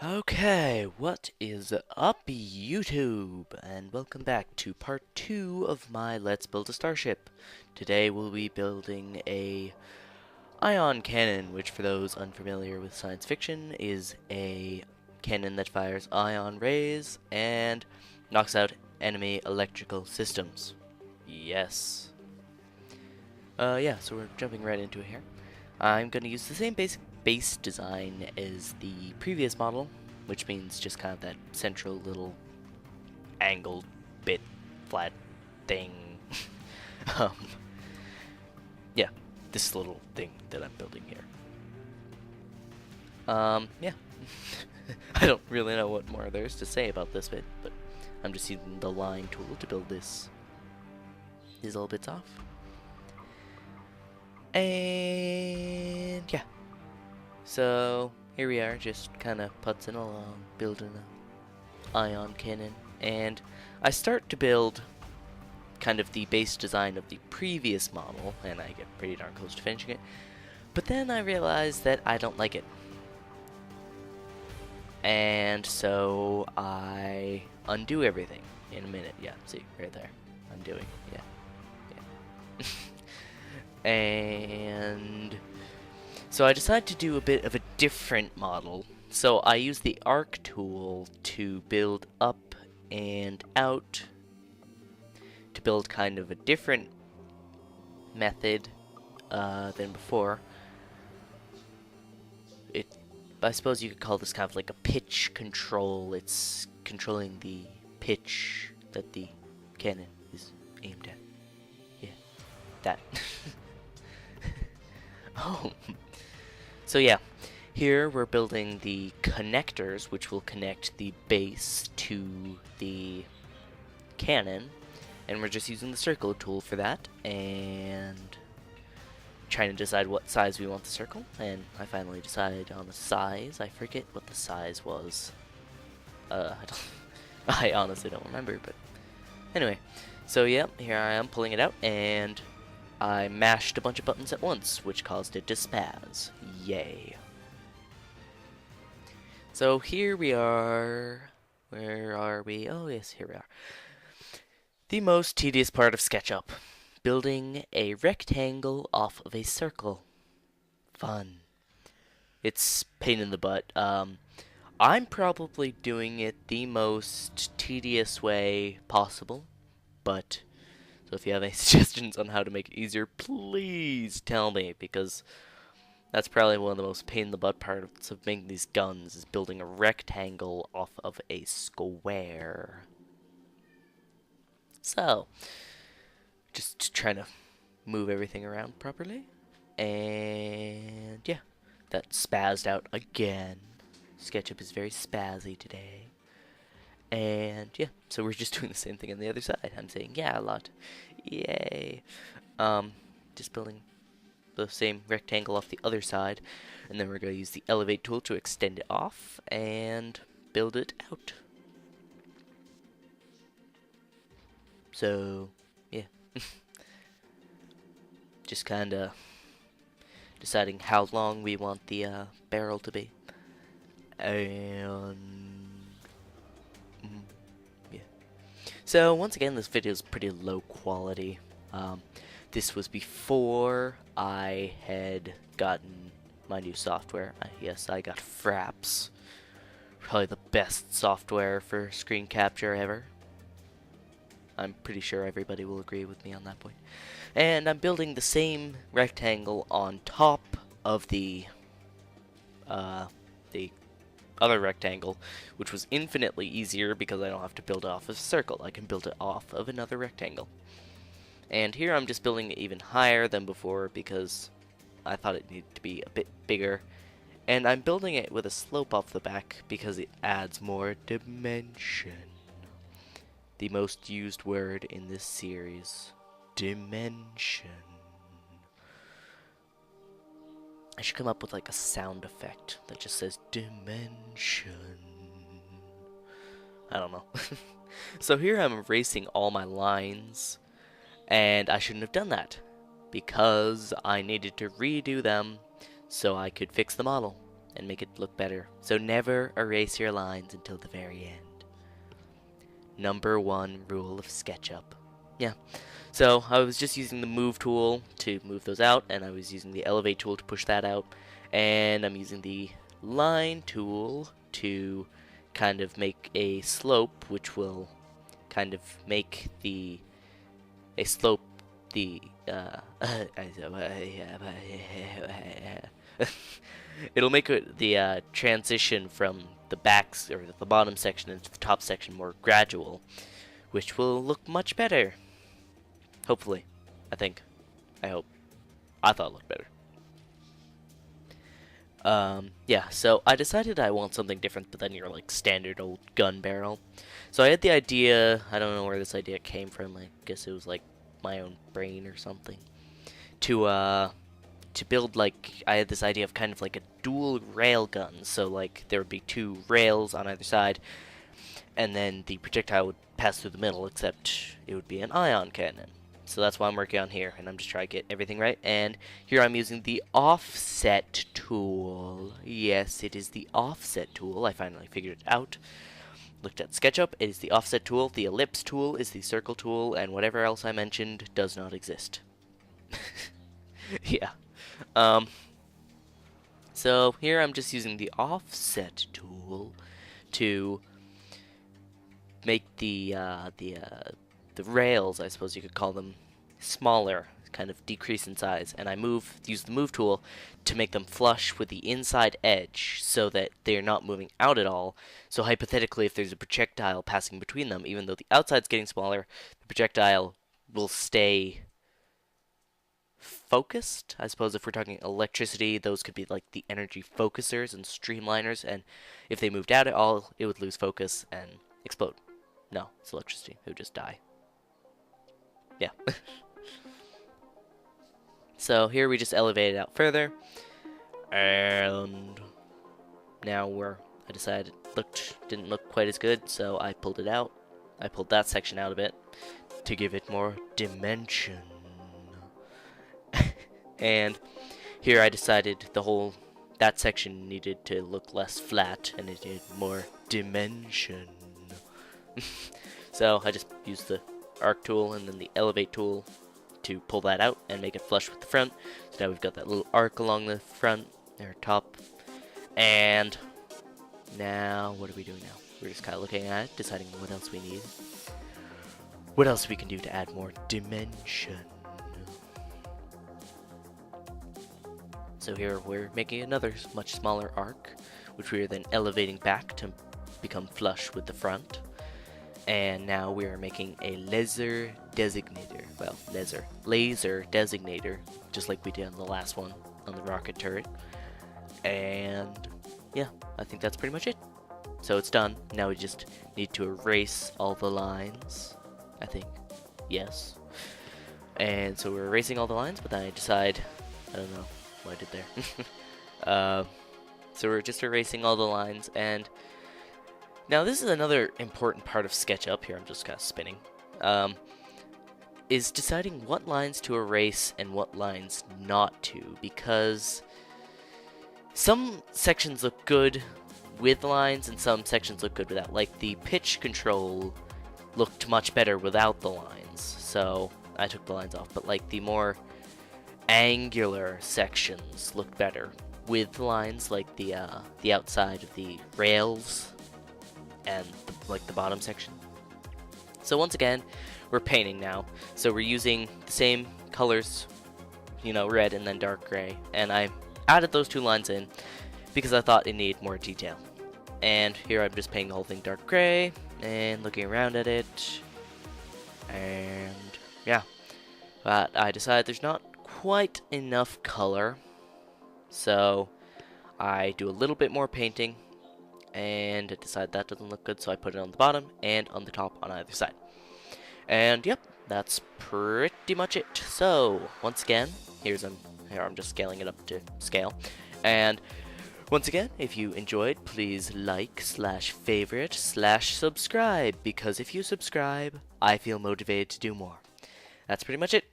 Okay, what is up, YouTube? And welcome back to part 2 of my Let's Build a Starship. Today we'll be building a ion cannon, which for those unfamiliar with science fiction is a cannon that fires ion rays and knocks out enemy electrical systems. Yes. Yeah, so we're jumping right into it here. I'm going to use the same basic base design as the previous model, which means just kind of that central little angled bit flat thing. um, yeah, this little thing that I'm building here. Yeah. I don't really know what more there is to say about this bit, but I'm just using the line tool to build these little bits off. And yeah. So here we are, just kind of putzing along, building an ion cannon. And I start to build kind of the base design of the previous model, and I get pretty darn close to finishing it. But then I realize that I don't like it. And so I undo everything in a minute. Yeah, see, right there. Undoing, yeah. And so I decided to do a bit of a different model. So I use the arc tool to build up and out, to build kind of a different method than before. I suppose you could call this kind of like a pitch control. It's controlling the pitch that the cannon is aimed at. Yeah, that. Oh. So yeah, here we're building the connectors, which will connect the base to the cannon, and we're just using the circle tool for that, and trying to decide what size we want the circle, and I finally decided on a size. I forget what the size was. I honestly don't remember, but anyway. So yeah, here I am pulling it out, and I mashed a bunch of buttons at once, which caused it to spaz. Yay. So here we are. Where are we? Oh yes, here we are. The most tedious part of Sketchup. Building a rectangle off of a circle. Fun. It's pain in the butt. I'm probably doing it the most tedious way possible, but so if you have any suggestions on how to make it easier, please tell me, because that's probably one of the most pain in the butt parts of making these guns, is building a rectangle off of a square. So, just trying to move everything around properly. And yeah, that spazzed out again. SketchUp is very spazzy today. And yeah, so we're just doing the same thing on the other side. I'm saying yeah a lot. Yay. Just building the same rectangle off the other side, and then we're going to use the elevate tool to extend it off and build it out. So yeah. Just kind of deciding how long we want the barrel to be. And yeah. So once again, this video is pretty low quality. This was before I had gotten my new software. Yes, I got Fraps. Probably the best software for screen capture ever. I'm pretty sure everybody will agree with me on that point. And I'm building the same rectangle on top of the other rectangle, which was infinitely easier because I don't have to build it off of a circle. I can build it off of another rectangle. And here I'm just building it even higher than before because I thought it needed to be a bit bigger. And I'm building it with a slope off the back because it adds more dimension. The most used word in this series. Dimension. I should come up with like a sound effect that just says dimension. I don't know. So here I'm erasing all my lines, and I shouldn't have done that because I needed to redo them so I could fix the model. and make it look better. So never erase your lines until the very end. Number 1 rule of Sketchup. Yeah. So I was just using the move tool to move those out, and I was using the elevate tool to push that out, and I'm using the line tool to kind of make a slope, which will kind of make a slope it'll make the transition from the backs or the bottom section into the top section more gradual, which will look much better. Hopefully. I hope. I thought it looked better. Yeah, so I decided I want something different than your, like, standard old gun barrel. So I had the idea, I don't know where this idea came from, I guess it was, like, my own brain or something, to build, like, I had this idea of kind of like a dual rail gun, so, like, there would be 2 rails on either side, and then the projectile would pass through the middle, except it would be an ion cannon. So that's what I'm working on here, and I'm just trying to get everything right. And here I'm using the offset tool. Yes, it is the offset tool. I finally figured it out. Looked at SketchUp. It is the offset tool. The ellipse tool is the circle tool, and whatever else I mentioned does not exist. Yeah. So here I'm just using the offset tool to make the rails, I suppose you could call them, smaller, kind of decrease in size, and I use the move tool to make them flush with the inside edge so that they're not moving out at all. So hypothetically, if there's a projectile passing between them, even though the outside's getting smaller, the projectile will stay focused. I suppose if we're talking electricity, those could be like the energy focusers and streamliners, and if they moved out at all, it would lose focus and explode. No, it's electricity. It would just die. Yeah. So here we just elevate it out further, and now I decided didn't look quite as good, so I pulled it out. I pulled that section out a bit to give it more dimension. And here I decided that section needed to look less flat, and it needed more dimension. So I just used the arc tool and then the elevate tool to pull that out and make it flush with the front. So now we've got that little arc along the front, or top. And now, what are we doing now? We're just kind of looking at it, deciding what else we need. What else we can do to add more dimension. So here we're making another much smaller arc, which we are then elevating back to become flush with the front. And now we are making a laser designator. Well, laser designator, just like we did on the last one, on the rocket turret. And yeah, I think that's pretty much it. So it's done. Now we just need to erase all the lines, I think. Yes. And so we're erasing all the lines, but then I decide, I don't know what I did there. So we're just erasing all the lines, and now this is another important part of SketchUp. Here I'm just kind of spinning. Is deciding what lines to erase and what lines not to, because some sections look good with lines and some sections look good without. Like the pitch control looked much better without the lines, so I took the lines off. But like the more angular sections looked better with lines, like the outside of the rails and like the bottom section. So once again, we're painting now. So we're using the same colors, red and then dark gray. And I added those 2 lines in because I thought it needed more detail. And here I'm just painting the whole thing dark gray and looking around at it. And yeah, but I decided there's not quite enough color. So I do a little bit more painting and I decide that doesn't look good, so I put it on the bottom and on the top on either side. And yep, that's pretty much it. So once again, here I'm just scaling it up to scale. And once again, if you enjoyed, please like/favorite/subscribe, because if you subscribe, I feel motivated to do more. That's pretty much it.